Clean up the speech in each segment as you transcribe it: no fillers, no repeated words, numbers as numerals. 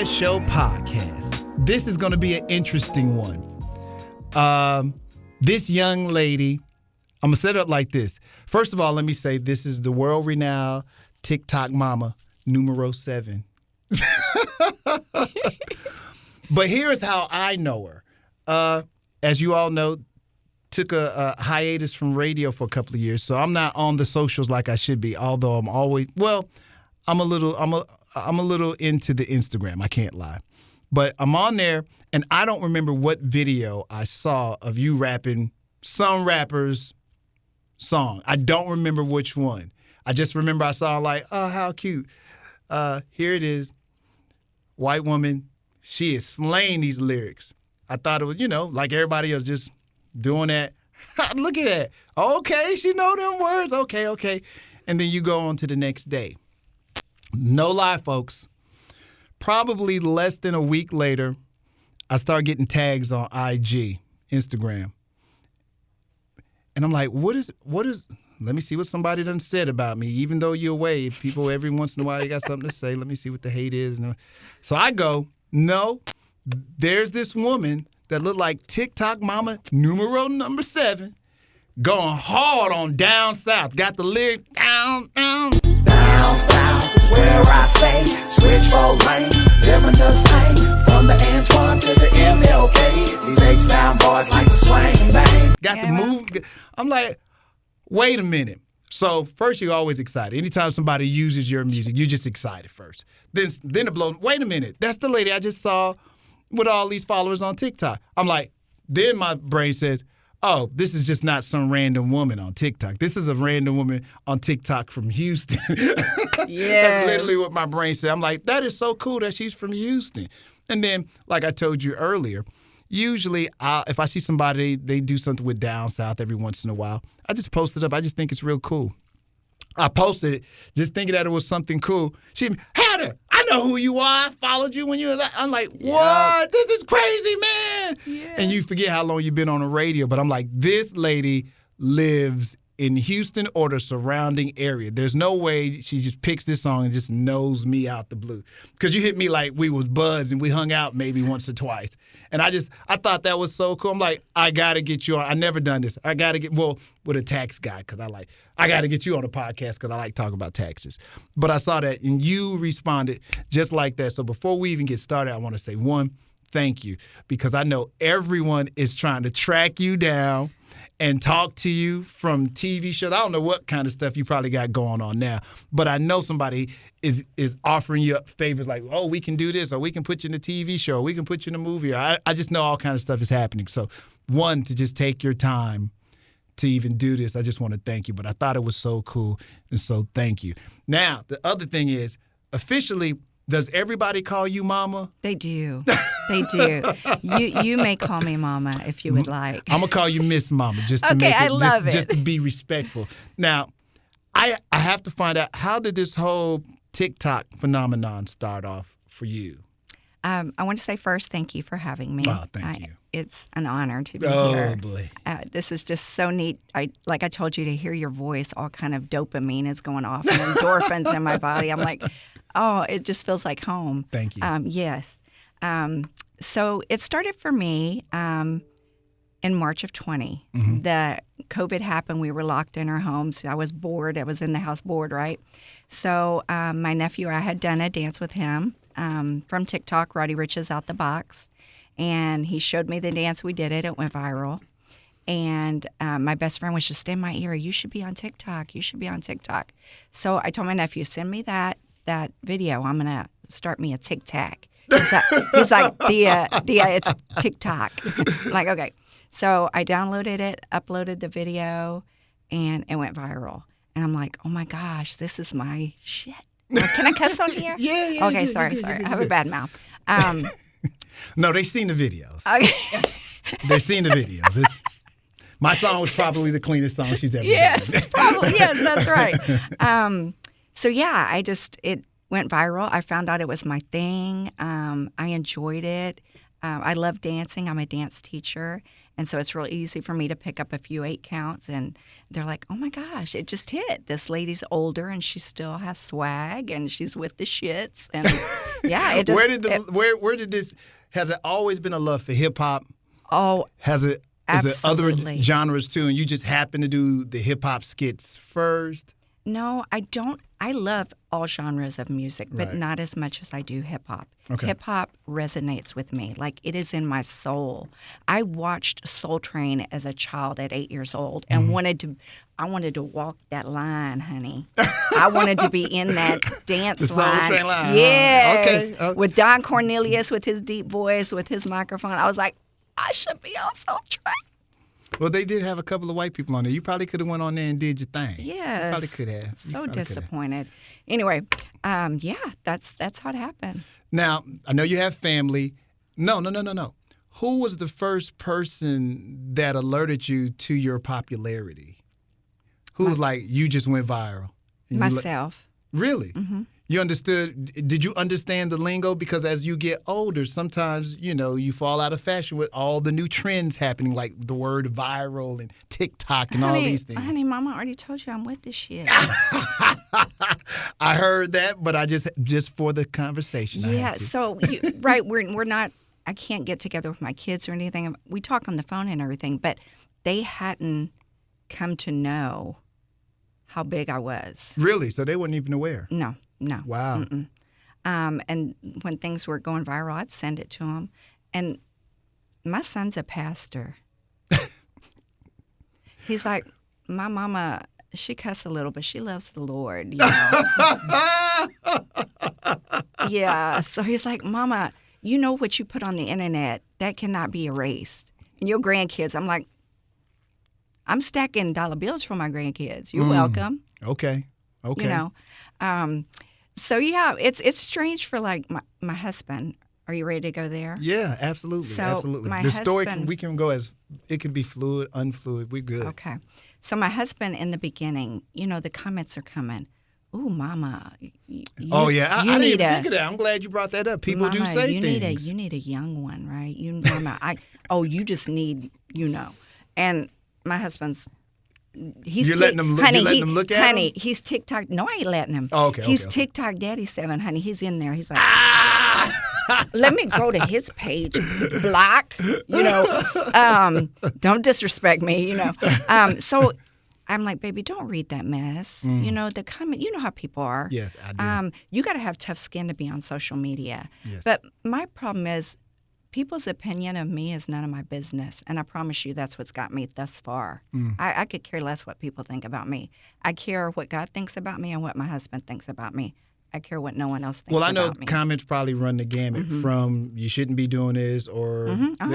Show podcast. This is going to be an interesting one. This young lady, I'm going to set it up like this. First of all, let me say this is the world-renowned TikTok mama, numero 7. But here's how I know her. As you all know, took a hiatus from radio for a couple of years, so I'm not on the socials like I should be. Although I'm always I'm a little into the Instagram. I can't lie, but I'm on there, and I don't remember what video I saw of you rapping some rapper's song. I don't remember which one. I just remember I saw like, oh, how cute. Here it is. White woman. She is slaying these lyrics. I thought it was, like everybody else, just doing that. Look at that. Okay, she know them words. Okay. And then you go on to the next day. No lie, folks. Probably less than a week later, I start getting tags on IG, Instagram. And I'm like, what is, let me see what somebody done said about me. Even though you're away, people every once in a while, they got something to say. Let me see what the hate is. So I go, no, there's this woman that looked like TikTok mama numero 7 going hard on Down South. Got the lyric down south, where I stay. Switch 4 lanes, living the same. From the Antoine to the MLK. These H-Town boys like to swing bang. Got the move. I'm like, wait a minute. So first, you're always excited. Anytime somebody uses your music, you're just excited first. Then it blows. Wait a minute. That's the lady I just saw with all these followers on TikTok. I'm like, then my brain says, oh, this is just not some random woman on TikTok. This is a random woman on TikTok from Houston. Yeah. That's literally what my brain said. I'm like, that is so cool that she's from Houston. And then, like I told you earlier, usually if I see somebody, they do something with Down South every once in a while, I just post it up. I just think it's real cool. I posted it just thinking that it was something cool. She, Hatter, I know who you are. I followed you when you were. I'm like, what? This is crazy, man. Yeah. And you forget how long you've been on the radio. But I'm like, this lady lives in Houston or the surrounding area. There's no way she just picks this song and just knows me out the blue. Because you hit me like we was buds and we hung out maybe once or twice. And I thought that was so cool. I'm like, I got to get you on. I never done this. I got to get, with a tax guy because I got to get you on the podcast because I like talking about taxes. But I saw that and you responded just like that. So before we even get started, I want to say, one, thank you. Because I know everyone is trying to track you down and talk to you from TV shows. I don't know what kind of stuff you probably got going on now, but I know somebody is offering you favors like, oh, we can do this, or we can put you in a TV show, or we can put you in a movie. I just know all kinds of stuff is happening. So, one, to just take your time to even do this, I just want to thank you. But I thought it was so cool, and so thank you. Now, the other thing is, officially, does everybody call you mama? They do. They do. You may call me mama if you would like. I'm going to call you Miss Mama just to make it, just to be respectful. Now, I have to find out, how did this whole TikTok phenomenon start off for you? I want to say first, thank you for having me. Oh, thank you. It's an honor to be here. Oh, boy. This is just so neat. Like I told you, to hear your voice, all kind of dopamine is going off and endorphins in my body. I'm like, oh, it just feels like home. Thank you. Yes. So it started for me in March of 20. Mm-hmm. The COVID happened. We were locked in our homes. I was bored. I was in the house bored, right? So my nephew, I had done a dance with him from TikTok, Roddy Rich's Out the Box. And he showed me the dance. We did it. It went viral. And my best friend was just in my ear, you should be on TikTok. You should be on TikTok. So I told my nephew, send me that video. I'm going to start me a TikTok. He's like, it's TikTok. I'm like, okay. So I downloaded it, uploaded the video, and it went viral. And I'm like, oh my gosh, this is my shit. Can I cuss on here? Yeah. Okay, sorry. I have a bad mouth. No, they've seen the videos. Okay. They've seen the videos. My song was probably the cleanest song she's ever done. Yes, that's right. So yeah, it went viral. I found out it was my thing. I enjoyed it. I love dancing. I'm a dance teacher. And so it's real easy for me to pick up a few 8 counts, and they're like, oh my gosh, it just hit. This lady's older and she still has swag and she's with the shits. And yeah, it just. Where did this, has it always been a love for hip hop? Oh, Has it, is it other absolutely. genres too, and you just happen to do the hip hop skits first? No, I don't. I love all genres of music, but Right. not as much as I do hip hop. Okay. Hip hop resonates with me. Like, it is in my soul. I watched Soul Train as a child at 8 years old and Mm-hmm. I wanted to walk that line, honey. I wanted to be in that dance The Soul line. Train line, huh? Yes. Okay. With Don Cornelius, with his deep voice, with his microphone. I was like, I should be on Soul Train. Well, they did have a couple of white people on there. You probably could have went on there and did your thing. Yes. You probably could have. You So probably could have. disappointed. Anyway, yeah, that's how it happened. Now, I know you have family. No. Who was the first person that alerted you to your popularity? Who was like, you just went viral? And you Myself. really? Mm-hmm. You understood? Did you understand the lingo? Because as you get older, sometimes, you fall out of fashion with all the new trends happening, like the word viral and TikTok and all these things. Honey, Mama already told you I'm with this shit. I heard that, but I just for the conversation. I Yeah, had to. so right, we're not. I can't get together with my kids or anything. We talk on the phone and everything, but they hadn't come to know how big I was. Really? So they weren't even aware? No. Wow. And when things were going viral, I'd send it to them. And my son's a pastor. He's like, my mama, she cuss a little, but she loves the Lord. Yeah. So he's like, Mama, you know what you put on the internet, that cannot be erased. And your grandkids, I'm like, I'm stacking dollar bills for my grandkids. You're welcome. Okay. So yeah, it's strange for like my husband. Are you ready to go there? Yeah, absolutely. So absolutely. my The story husband- we can go as it could be fluid, unfluid. We're good. Okay. So my husband in the beginning, the comments are coming. Ooh, Mama. Oh yeah, I didn't need even think of that. I'm glad you brought that up. People do Mama, say you things. you need a young one, right? Mama, you just need, And my husband's. He's You're letting them look- honey, you're letting them look at honey, him? he's TikTok. No, I ain't letting him. Oh, okay, He's okay. TikTok Daddy 7, honey. He's in there. He's like, let me go to his page. Block, don't disrespect me, So I'm like, baby, don't read that mess. The comment, you know how people are. Yes, I do. You got to have tough skin to be on social media. Yes. But my problem is people's opinion of me is none of my business. And I promise you that's what's got me thus far. I could care less what people think about me. I care what God thinks about me and what my husband thinks about me. I care what no one else thinks Well, I know about me. comments probably run the gamut from you shouldn't be doing this or I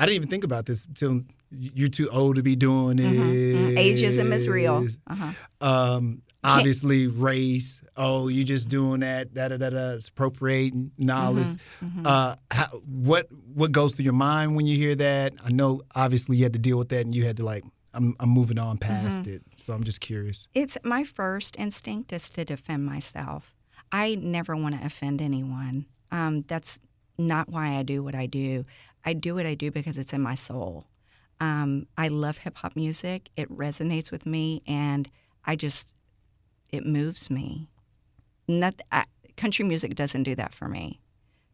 didn't even think about this until you're too old to be doing this. Ageism is real. Obviously, race. Oh, you just doing that. It's appropriating knowledge. What goes through your mind when you hear that? I know, obviously, you had to deal with that, and you had to I'm moving on past it. So I'm just curious. It's my first instinct is to defend myself. I never want to offend anyone. That's not why I do what I do. I do what I do because it's in my soul. I love hip hop music. It resonates with me, and it moves me. Country music doesn't do that for me.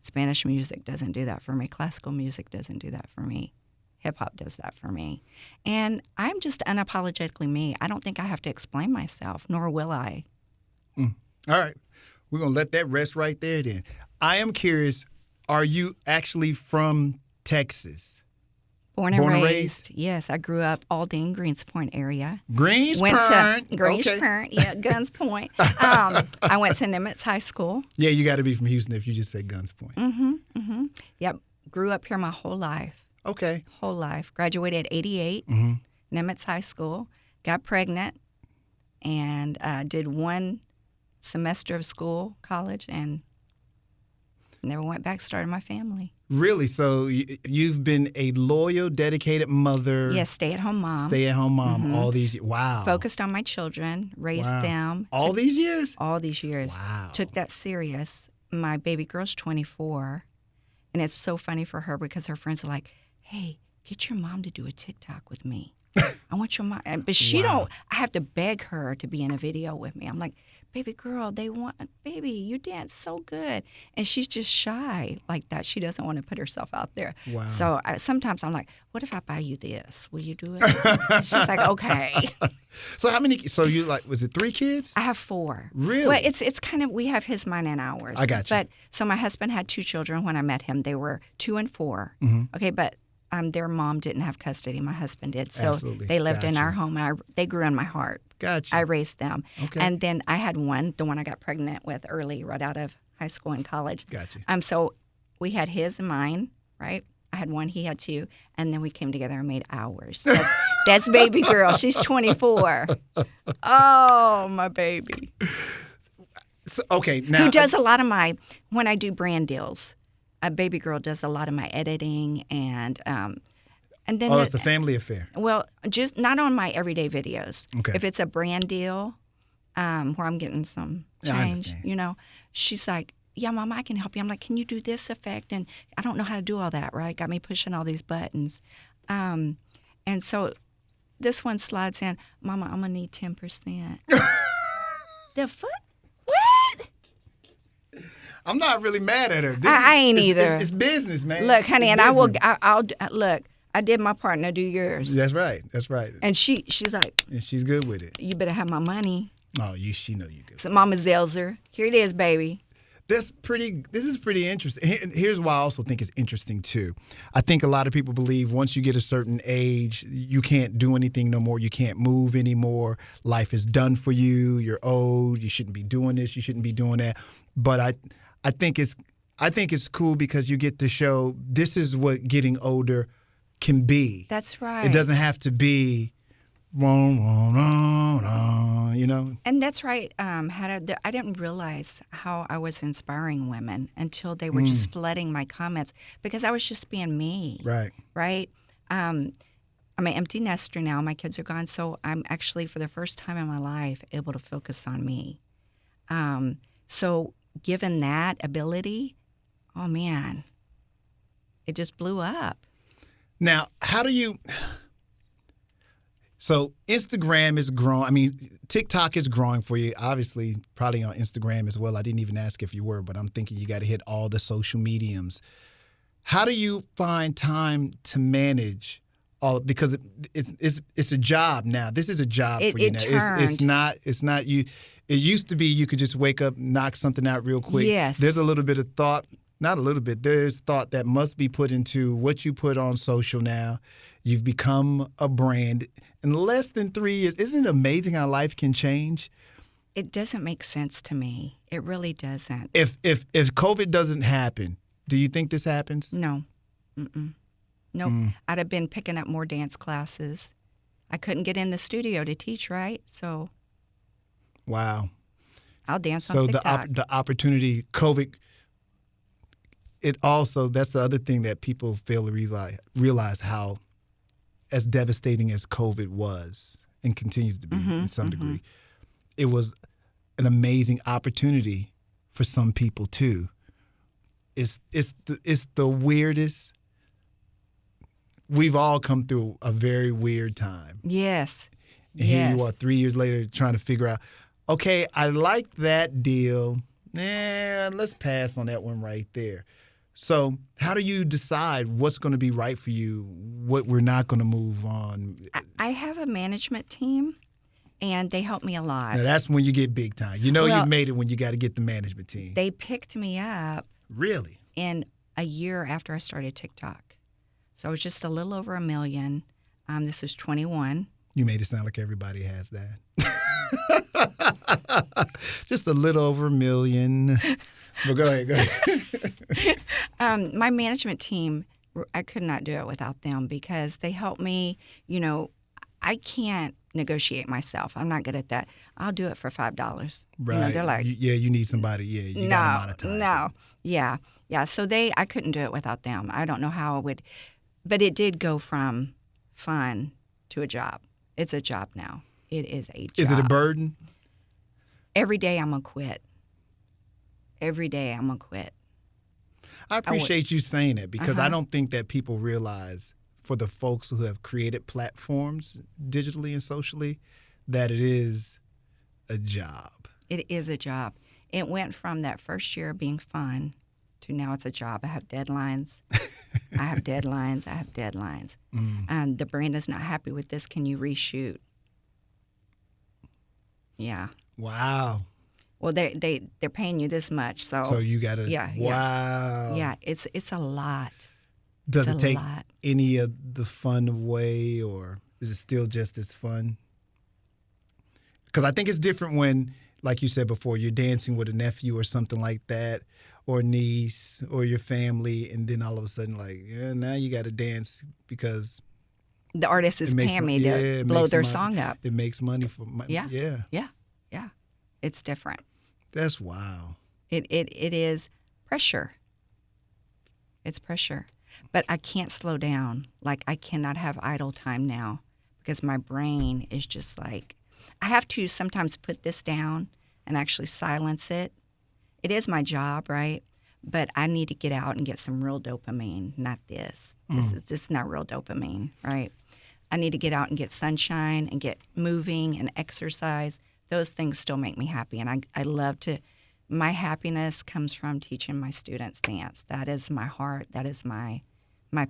Spanish music doesn't do that for me. Classical music doesn't do that for me. Hip hop does that for me. And I'm just unapologetically me. I don't think I have to explain myself, nor will I. All right. We're going to let that rest right there then. I am curious, are you actually from Texas? Born and Born and raised. Yes, I grew up Aldine, Greens Point area. Greens Went Point. to Greens Okay. Point, yeah, Guns Point. I went to Nimitz High School. Yeah, you got to be from Houston if you just say Guns Point. Yep, grew up here my whole life. Okay. Whole life. Graduated at 88, Nimitz High School. Got pregnant, and did one semester of school, college, and never went back. Started my family. Really? So you've been a loyal, dedicated mother. Yes, stay-at-home mom. Stay-at-home mom all these years. Wow. Focused on my children, raised Wow. them. All these years? All these years. Wow. Took that serious. My baby girl's 24, and it's so funny for her because her friends are like, hey, get your mom to do a TikTok with me. I want your mom. But she Wow. don't, I have to beg her to be in a video with me. I'm like, baby girl, baby, you dance so good. And she's just shy like that. She doesn't want to put herself out there. Wow. So sometimes I'm like, what if I buy you this? Will you do it? She's like, okay. So how many? So you like? Was it 3 kids? I have 4. Really? Well, it's kind of, we have his, mine, and ours. I got you. But so my husband had 2 children when I met him. They were 2 and 4. Okay, but their mom didn't have custody. My husband did. So Absolutely. they lived in Gotcha. our home. They grew in my heart. Gotcha. I raised them. Okay. And then I had one, the one I got pregnant with early, right out of high school and college. Gotcha. So we had his and mine, right? I had 1, he had 2, and then we came together and made ours. That's baby girl. She's 24. Oh, my baby. So, okay, now Who does a lot of when I do brand deals, a baby girl does a lot of my editing and then Oh, it's a family affair. well, just not on my everyday videos. Okay. If it's a brand deal where I'm getting some Yeah, I change, understand. she's like, yeah, Mama, I can help you. I'm like, can you do this effect? And I don't know how to do all that, right? Got me pushing all these buttons. And so this one slides in, Mama, I'm going to need 10%. The fuck? What? I'm not really mad at her. I ain't it's, either. It's business, man. Look, honey, It's and business. I'll look, I did my part, now do yours. That's right. That's right. And she's like, And she's good with it. you better have my money. Oh, she know you good. So Mama Zelzer, here it is, baby. This is pretty interesting. Here's why I also think it's interesting too. I think a lot of people believe once you get a certain age, you can't do anything no more. You can't move anymore. Life is done for you. You're old. You shouldn't be doing this. You shouldn't be doing that. But I think it's cool because you get to show this is what getting older can be. That's right. It doesn't have to be, you know. And that's right. I didn't realize how I was inspiring women until they were just flooding my comments because I was just being me. Right. Right. I'm an empty nester now. My kids are gone, so I'm actually, for the first time in my life, able to focus on me. So given that ability, oh man, it just blew up. Now, how do you? So Instagram is growing. I mean, TikTok is growing for you. Obviously, probably on Instagram as well. I didn't even ask if you were, but I'm thinking you got to hit all the social mediums. How do you find time to manage all? Because it's a job now. This is a job for you now. It's not you. It used to be you could just wake up, knock something out real quick. Yes. There's a little bit of thought. Not a little bit. There's thought that must be put into what you put on social now. You've become a brand in less than 3 years. Isn't it amazing how life can change? It doesn't make sense to me. It really doesn't. If COVID doesn't happen, do you think this happens? No. Nope. I'd have been picking up more dance classes. I couldn't get in the studio to teach, right? So Wow. I'll dance So on TikTok. the opportunity, COVID, it also, that's the other thing that people fail to realize how as devastating as COVID was and continues to be in some degree. It was an amazing opportunity for some people too. It's the weirdest. We've all come through a very weird time. Yes. And here you are 3 years later trying to figure out, okay, I like that deal. Let's pass on that one right there. So how do you decide what's going to be right for you, what we're not going to move on? I have a management team, and they help me a lot. Now, that's when you get big time. You know Well, you've made it when you got to get the management team. They picked me up Really? in a year after I started TikTok. So it was just a little over 1 million. This was 21. You made it sound like everybody has that. Just a little over 1 million. But go ahead. My management team, I could not do it without them because they help me. You know, I can't negotiate myself. I'm not good at that. I'll do it for $5. Right. You know, they're like, you need somebody. Yeah, you got to monetize no. Yeah. So I couldn't do it without them. I don't know how I would, but it did go from fun to a job. It's a job now. It is a job. Is it a burden? Every day I'm going to quit. Every day I'm going to quit. I appreciate you saying that because I don't think that people realize for the folks who have created platforms digitally and socially that it is a job. It is a job. It went from that first year being fun to now it's a job. I have deadlines. I have deadlines. And the brand is not happy with this. Can you reshoot? Yeah. Wow. Well, they're paying you this much, so you gotta. Yeah. Wow. Yeah. It's a lot. Does It's it a take lot. any of the fun away, or is it still just as fun? Because I think it's different when, like you said before, you're dancing with a nephew or something like that, or a niece, or your family, and then all of a sudden, like, yeah, now you got to dance because The artist is paying me to blow their song up. It makes money for money. Yeah. Yeah. Yeah. It's different. That's wow. It is pressure. It's pressure. But I can't slow down. Like, I cannot have idle time now because my brain is just like, I have to sometimes put this down and actually silence it. It is my job, right? But I need to get out and get some real dopamine, not this. This is not real dopamine, right? I need to get out and get sunshine and get moving and exercise. Those things still make me happy. And I love to, my happiness comes from teaching my students dance. That is my heart. That is my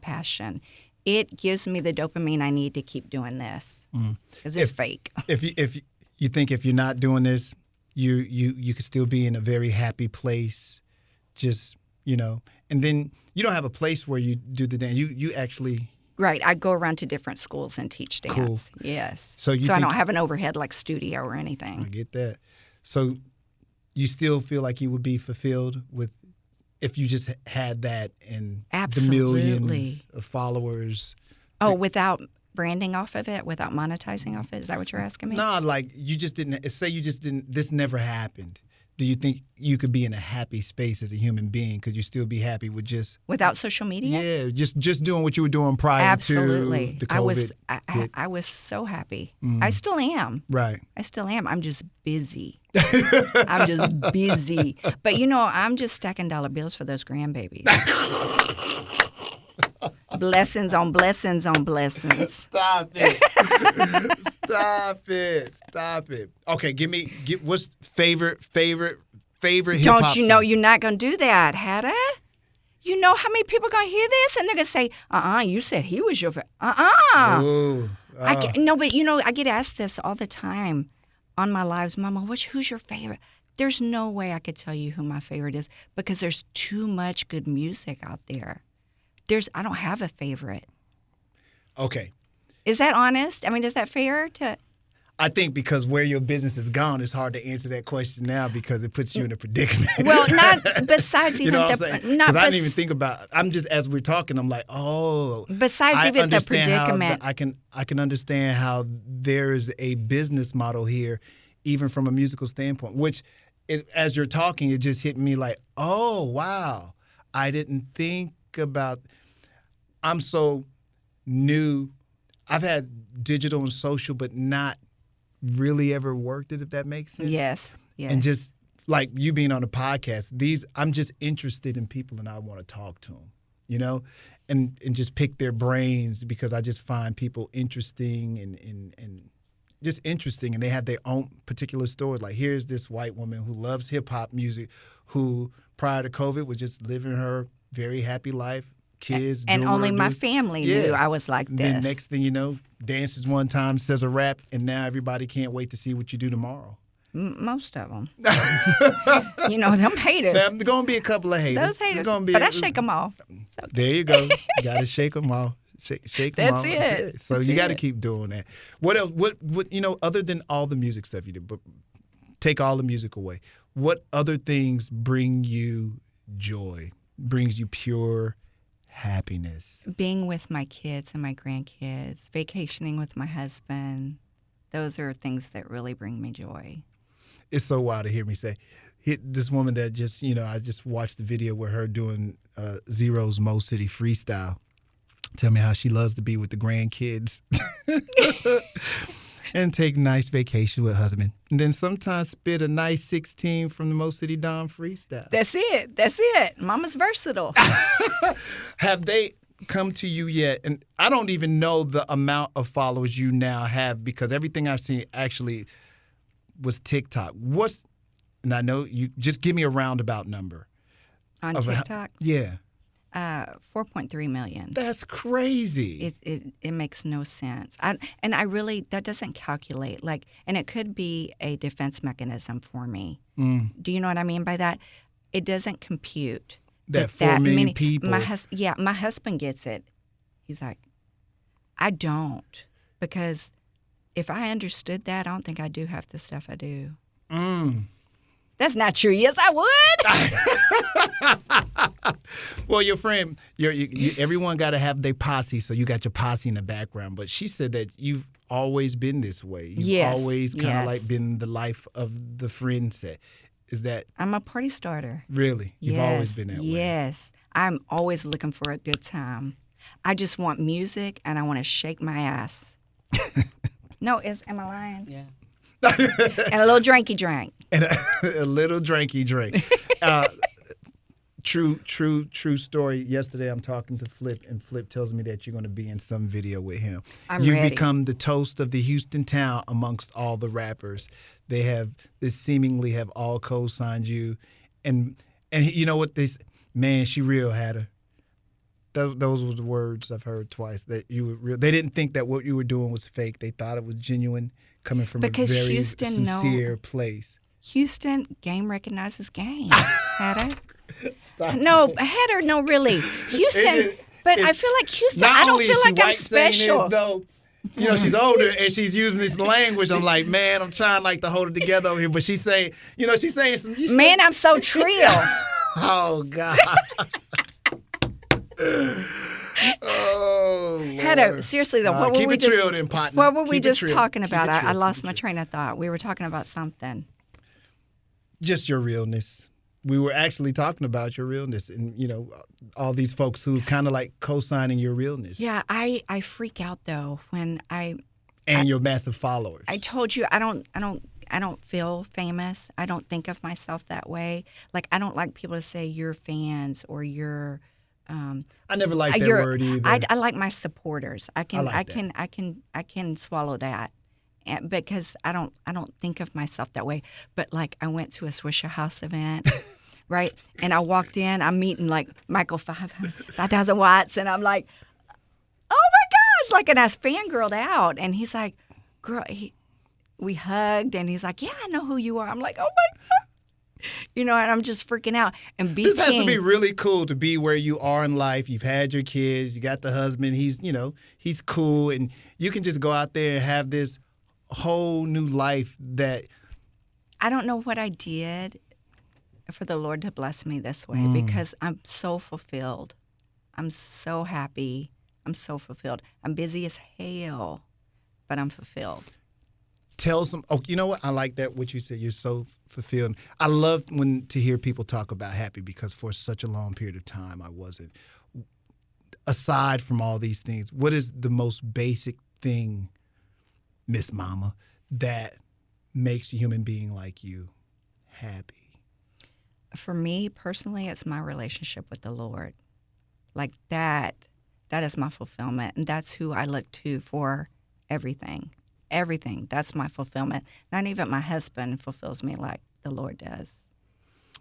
passion. It gives me the dopamine I need to keep doing this because it's fake. If you think if you're not doing this, you could still be in a very happy place, just, and then you don't have a place where you do the dance. You actually. Right. I go around to different schools and teach dance. Cool. Yes. So I don't have an overhead like studio or anything. I get that. So you still feel like you would be fulfilled if you just had that and Absolutely. the millions of followers. Oh, without branding off of it, without monetizing off it? Is that what you're asking me? No, like you just didn't, say you just didn't, this never happened. Do you think you could be in a happy space as a human being? Could you still be happy with just... Without social media? Yeah, just doing what you were doing prior Absolutely. to the COVID. I was so happy. I still am. Right. I still am. I'm just busy. I'm just busy. But, I'm just stacking dollar bills for those grandbabies. Blessings on blessings on blessings. Stop it. Stop it. Okay, what's favorite hip-hop Don't you know song? you're not going to do that, Hada? You know how many people are going to hear this? And they're going to say, you said he was your favorite. Ooh, No, but I get asked this all the time on my lives. Mama, who's your favorite? There's no way I could tell you who my favorite is because there's too much good music out there. I don't have a favorite. Okay. Is that honest? I mean, is that fair to... I think because where your business is gone, it's hard to answer that question now because it puts you in a predicament. Well, not besides even what I'm saying? Because I didn't even think about it. I'm just, as we're talking, I'm like, Besides even the predicament. I can understand how there is a business model here, even from a musical standpoint, which, as you're talking, it just hit me like, oh, wow. I didn't think about... I'm so new. I've had digital and social, but not really ever worked it, if that makes sense. Yes. And just like you being on a podcast, I'm just interested in people and I want to talk to them, and just pick their brains because I just find people interesting and just interesting, and they have their own particular story. Like, here's this white woman who loves hip-hop music who prior to COVID was just living her very happy life. Kids and only my family knew I was like this. Then next thing you know, dances one time, says a rap, and now everybody can't wait to see what you do tomorrow. Most of them. Them haters. There's going to be a couple of haters. Those haters. Be but I shake them off. Okay. There you go. You got to shake them off. Shake them off. That's it. Yeah. So you got to keep doing that. What else? What other than all the music stuff you do, but take all the music away, what other things bring you joy, brings you pure happiness? Being with my kids and my grandkids, vacationing with my husband, those are things that really bring me joy. It's so wild to hear me say, this woman that just, I just watched the video with her doing Zero's Mo City freestyle. Tell me how she loves to be with the grandkids and take nice vacation with husband. And then sometimes spit a nice 16 from the Mo City Don freestyle. That's it. Mama's versatile. Have they, come to you yet, and I don't even know the amount of followers you now have because everything I've seen actually was TikTok. And I know you just give me a roundabout number. On TikTok? Yeah. 4.3 million. That's crazy. It makes no sense. That doesn't calculate. And it could be a defense mechanism for me. Do you know what I mean by that? It doesn't compute. That 4 million people. My husband gets it. He's like, I don't. Because if I understood that, I don't think I'd do half the stuff I do. That's not true. Yes, I would. Well, your friend, everyone got to have their posse, so you got your posse in the background. But she said that you've always been this way. You've always kind of like been the life of the friend set. Is that? I'm a party starter. Really? You've always been that way? Yes. I'm always looking for a good time. I just want music, and I want to shake my ass. No, am I lying? Yeah. And a little drinky drink. And a little drinky drink. True story. Yesterday I'm talking to Flip, and Flip tells me that you're going to be in some video with him. You've ready. become the toast of the Houston town amongst all the rappers. They seemingly have all co-signed you, and you know what man, she real had her. Those were the words I've heard twice, that you were real. They didn't think that what you were doing was fake. They thought it was genuine, coming from a very sincere place. Houston, game recognizes game. Hatter. Stop. No, Hatter, no, really. Houston, but I feel like Houston, I don't feel like I'm special. Though, she's older and she's using this language. I'm like, man, I'm trying to hold it together over here. But she's saying some. Man, I'm so trill. Oh, God. Oh, Lord. Hatter, seriously though, what were we just What were we just talking about? I lost my train of thought. We were talking about something. Just your realness. We were actually talking about your realness, and all these folks who kind of like co-signing your realness. Yeah, I freak out though when your massive followers. I told you I don't feel famous. I don't think of myself that way. Like I don't like people to say you're fans or you're. I never liked that word either. I like my supporters. I can swallow that. Because I don't think of myself that way. But like I went to a Swisher House event, right? And I walked in, I'm meeting like Michael 5,000 watts, and I'm like, oh my gosh, and I fangirled out. And he's like, girl, we hugged, and he's like, yeah, I know who you are. I'm like, oh my God. And I'm just freaking out. And this has to be really cool to be where you are in life. You've had your kids, you got the husband, he's cool, and you can just go out there and have this whole new life that I don't know what I did for the Lord to bless me this way because I'm so fulfilled. I'm so happy. I'm so fulfilled. I'm busy as hell, but I'm fulfilled. Tell some. Oh, you know what? I like that what you said. You're so fulfilled. I love to hear people talk about happy because for such a long period of time I wasn't. Aside from all these things, what is the most basic thing, Miss Mama, that makes a human being like you happy? For me personally, it's my relationship with the Lord. Like that is my fulfillment, and that's who I look to for everything. Everything. That's my fulfillment. Not even my husband fulfills me like the Lord does.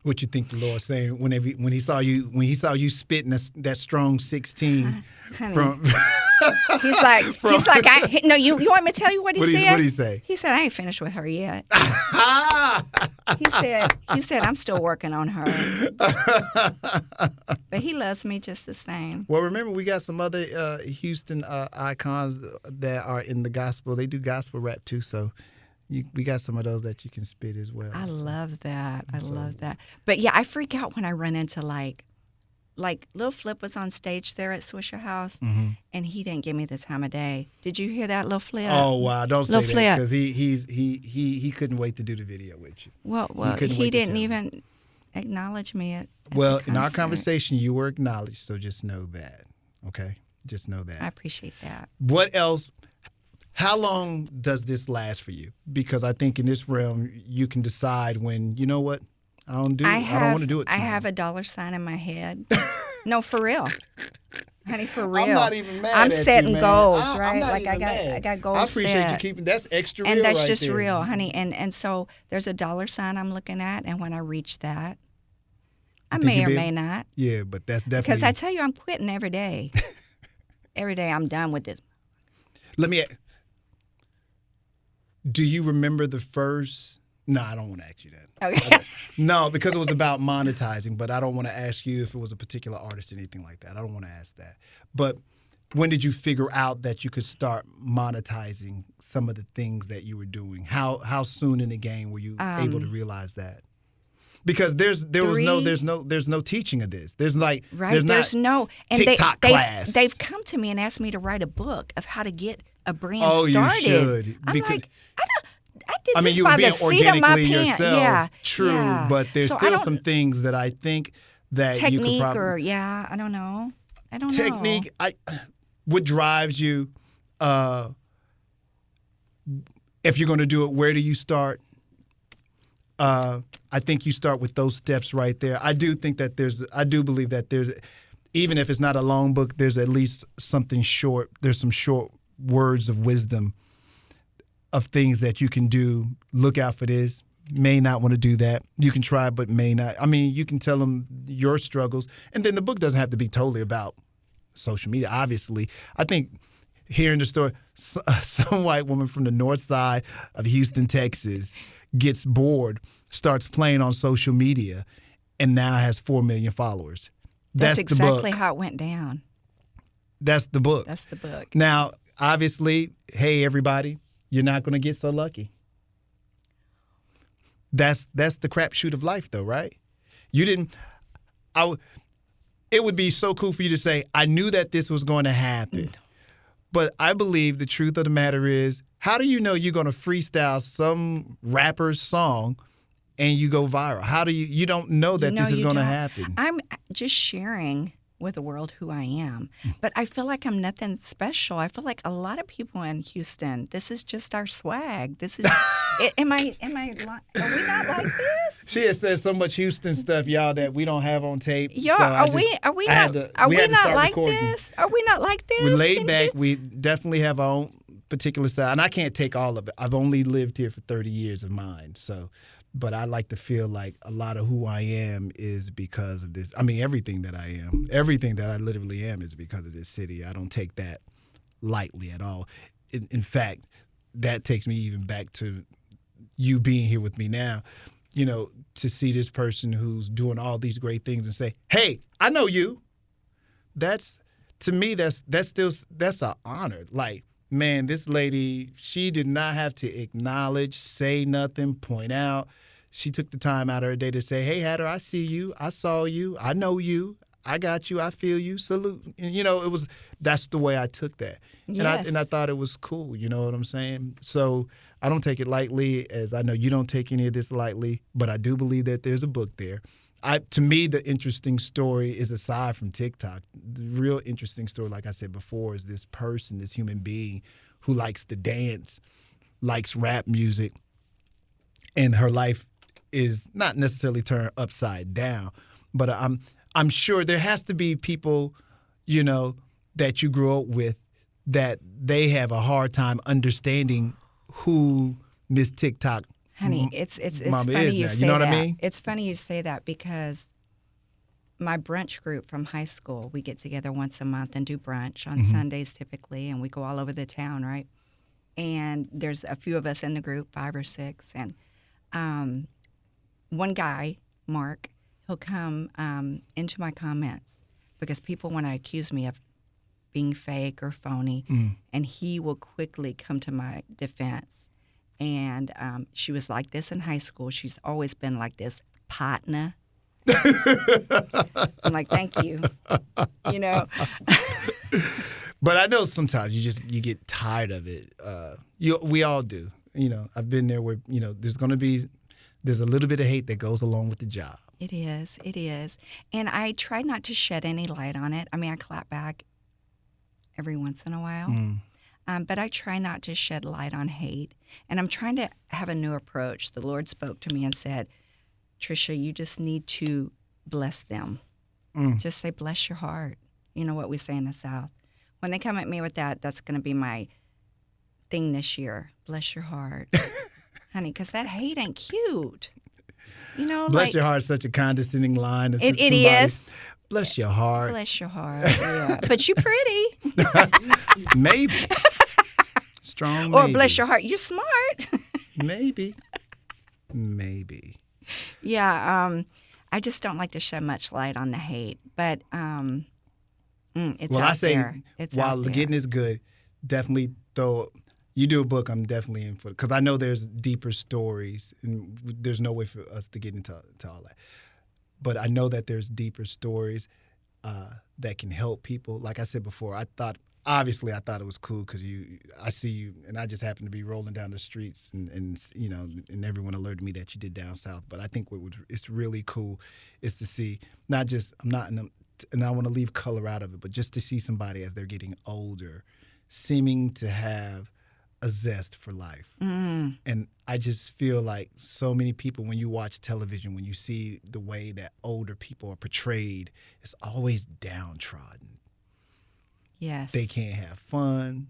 What you think the Lord's saying when he saw you spitting that strong 16 Honey. from? He's like, you want me to tell you what he said? What did he say? He said, I ain't finished with her yet. He said, I'm still working on her. But he loves me just the same. Well, remember, we got some other Houston icons that are in the gospel. They do gospel rap too, so we got some of those that you can spit as well. I love that. I love that. But yeah, I freak out when I run into like Lil Flip was on stage there at Swisher House, and he didn't give me the time of day. Did you hear that, Lil Flip? Oh wow! Don't say that because he couldn't wait to do the video with you. Well, he didn't even acknowledge me at well, the in our concert. conversation, you were acknowledged, so just know that. Okay, just know that. I appreciate that. What else? How long does this last for you? Because I think in this realm, you can decide when, you know what, I don't want to do it tomorrow. I have a $sign in my head. No, for real. Honey, for real. I'm not even mad I'm at you, setting man. goals, I'm right? not Like even mad. I got goals I appreciate set. you keeping that's extra real And that's right just there. real, honey. And so there's a dollar sign I'm looking at, and when I reach that, I think may you'll or be may able- not. Yeah, but that's definitely Because I tell you, I'm quitting every day. Every day I'm done with this. Let me do you remember the first No, I don't want to ask you that. Okay. No, because it was about monetizing, but I don't want to ask you if it was a particular artist or anything like that. I don't want to ask that. But when did you figure out that you could start monetizing some of the things that you were doing? How soon in the game were you able to realize that? Because there's no teaching of this. There's like Right. There's no and TikTok class. They've come to me and asked me to write a book of how to get a brand Oh, started. you should. I'm Because like, I did I mean, this you by were being the seat of my organically pants. yourself. Yeah. True, yeah. but there's So I still don't- some things that I think that you could technique probably or I don't know. I don't know. technique. What drives you? If you're going to do it, where do you start? I think you start with those steps right there. I do think that I do believe that there's, even if it's not a long book, there's at least something short. There's some short words of wisdom of things that you can do. Look out for this. May not want to do that. You can try, but may not. I mean, you can tell them your struggles. And then the book doesn't have to be totally about social media, obviously. I think hearing the story, some white woman from the north side of Houston, Texas, gets bored, starts playing on social media, and now has 4 million followers. That's the exactly book. how it went down. That's the book. That's the book. Now, obviously, hey, everybody, you're not going to get so lucky. That's the crapshoot of life, though, right? You didn't. It would be so cool for you to say, I knew that this was going to happen. But I believe the truth of the matter is, how do you know you're going to freestyle some rapper's song and you go viral? How do you don't know that this is going to happen? I'm just sharing with the world who I am. But I feel like I'm nothing special. I feel like a lot of people in Houston, this is just our swag. This is am I are we not like this? She has said so much Houston stuff, y'all, that we don't have on tape. Yo, so are we not like recording. this? Are we not like this? We're laid back. We definitely have our own particular style. And I can't take all of it. I've only lived here for 30 years of mine. So, but I like to feel like a lot of who I am is because of this. I mean, everything that I am, everything that I literally am is because of this city. I don't take that lightly at all. In fact, that takes me even back to you being here with me now, you know, to see this person who's doing all these great things and say, hey, I know you. That's, to me, that's an honor. Like, man, this lady, she did not have to acknowledge, say nothing, point out. She took the time out of her day to say, hey, Hatter, I see you. I saw you. I know you. I got you. I feel you. Salute. And, you know, that's the way I took that. Yes. And I thought it was cool. You know what I'm saying? So I don't take it lightly, as I know you don't take any of this lightly, but I do believe that there's a book there. To me, the interesting story is, aside from TikTok, the real interesting story, like I said before, is this person, this human being who likes to dance, likes rap music, and her life is not necessarily turned upside down. But I'm sure there has to be people, you know, that you grew up with that they have a hard time understanding who Miss TikTok Honey, it's Mama funny is you now. say You know what that. I mean? It's funny you say that because my brunch group from high school, we get together once a month and do brunch on Sundays typically, and we go all over the town, right? And there's a few of us in the group, 5 or 6, and one guy, Mark, he'll come into my comments because people want to accuse me of being fake or phony, and he will quickly come to my defense. And she was like this in high school. She's always been like this, partner. I'm like, thank you. You know. But I know sometimes you get tired of it. We all do. You know, I've been there where, you know, there's a little bit of hate that goes along with the job. It is. And I try not to shed any light on it. I mean, I clap back every once in a while. But I try not to shed light on hate. And I'm trying to have a new approach. The Lord spoke to me and said, Trisha, you just need to bless them. Just say, bless your heart. you know what we say in the South. When they come at me with that, that's going to be my thing this year. Bless your heart, honey, because that hate ain't cute. You know, Bless your heart is such a condescending line. It is. Bless your heart. Bless your heart. Yeah, but you pretty. Maybe. Strong. Or maybe. bless your heart. You're smart. Maybe. Yeah. I just don't like to shed much light on the hate, but it's well, out I say there. It's while out there. getting is good, definitely though. You do a book, I'm definitely in for it because I know there's deeper stories, and there's no way for us to get into all that. But I know that there's deeper stories that can help people. Like I said before, I thought it was cool because I see you, and I just happened to be rolling down the streets, and you know, and everyone alerted me that you did down south. But I think it's really cool is to see not just and I want to leave color out of it, but just to see somebody as they're getting older, seeming to have a zest for life. And I just feel like so many people, when you watch television, when you see the way that older people are portrayed, it's always downtrodden. Yes. They can't have fun.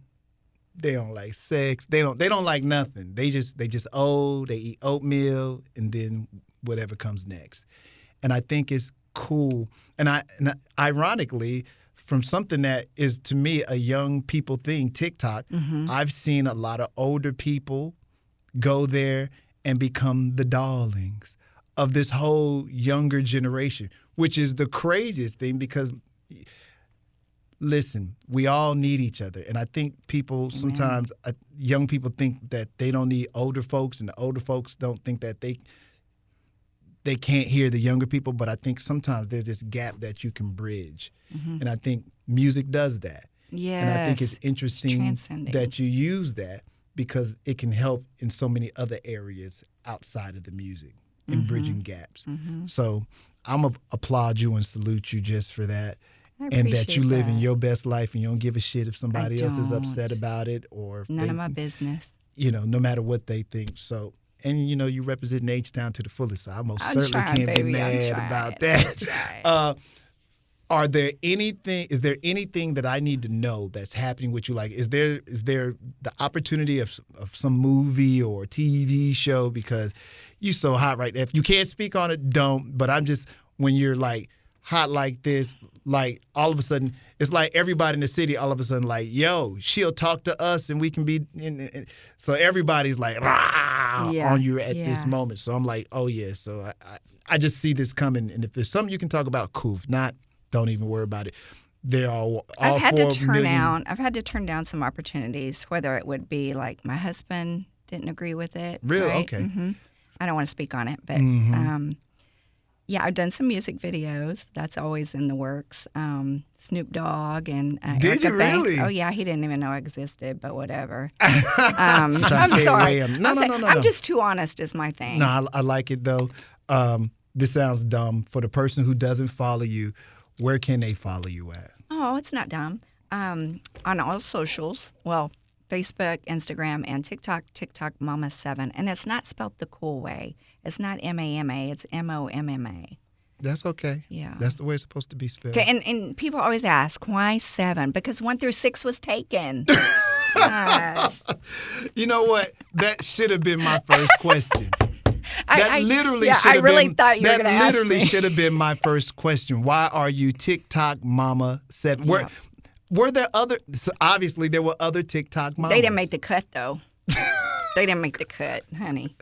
They don't like sex. They don't like nothing. They just old. They eat oatmeal and then whatever comes next. And I think it's cool. And ironically, from something that is, to me, a young people thing, TikTok, I've seen a lot of older people go there and become the darlings of this whole younger generation, which is the craziest thing because, listen, we all need each other. And I think people sometimes, young people think that they don't need older folks, and the older folks don't think that they can't hear the younger people, but I think sometimes there's this gap that you can bridge. And I think music does that. Yes. And I think it's interesting transcending. that you use that because it can help in so many other areas outside of the music in bridging gaps. So I'm going to applaud you and salute you just for that. And that you live in your best life and you don't give a shit if somebody else is upset about it or if None of my business. You know, no matter what they think. So, and you know, you represent H-Town to the fullest, so I most certainly can't be mad about that. Is there anything that I need to know that's happening with you? Like, is there the opportunity of some movie or TV show? Because you're so hot right now. If you can't speak on it, don't. But I'm just, when you're like hot like this, like all of a sudden, it's like everybody in the city all of a sudden like, yo, she'll talk to us and we can be in. So everybody's like, rah, on you at this moment. So I'm like, oh yeah. So I just see this coming. And if there's something you can talk about, cool. If not, don't even worry about it. They're all I've had 4 to turn million. I've had to turn down some opportunities, whether it would be like my husband didn't agree with it. Really? Right? Okay. I don't want to speak on it, but yeah, I've done some music videos. That's always in the works. Snoop Dogg and Did Erica you Banks. really? Oh yeah, he didn't even know I existed, but whatever. I'm sorry. No. I'm just too honest is my thing. No, I like it though. This sounds dumb. For the person who doesn't follow you, where can they follow you at? Oh, it's not dumb. On all socials, well, Facebook, Instagram, and TikTok, MOMMA7. And it's not spelled the cool way. It's not M-A-M-A, it's M-O-M-M-A. That's okay. Yeah. That's the way it's supposed to be spelled. Okay, and people always ask, why 7? Because 1 through 6 was taken. You know what? That should have been my first question. I really thought you were going to ask me. That literally should have been my first question. Why are you TikTok MOMMA7? Yeah. Were there other? So obviously, there were other TikTok mamas. They didn't make the cut, though. They didn't make the cut, honey.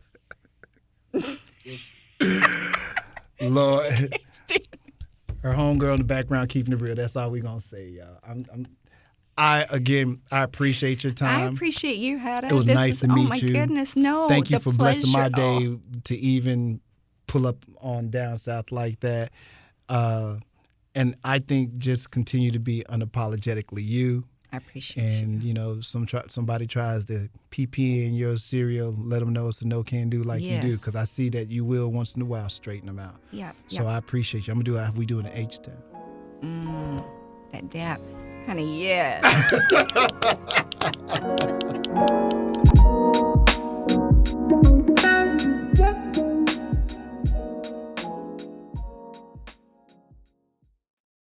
Lord, her homegirl in the background keeping it real. That's all we gonna say, y'all. I appreciate your time. I appreciate you, Hada. It was nice to meet you. Oh my goodness, no. Thank you for blessing my pleasure. day to even pull up on down south like that. And I think just continue to be unapologetically you. I appreciate you. And, you know, somebody tries to pee in your cereal, let them know it's a no can do like you do. Because I see that you will once in a while straighten them out. Yeah. So I appreciate you. I'm going to do it. We do it in H-Town. That dap. Honey, yes.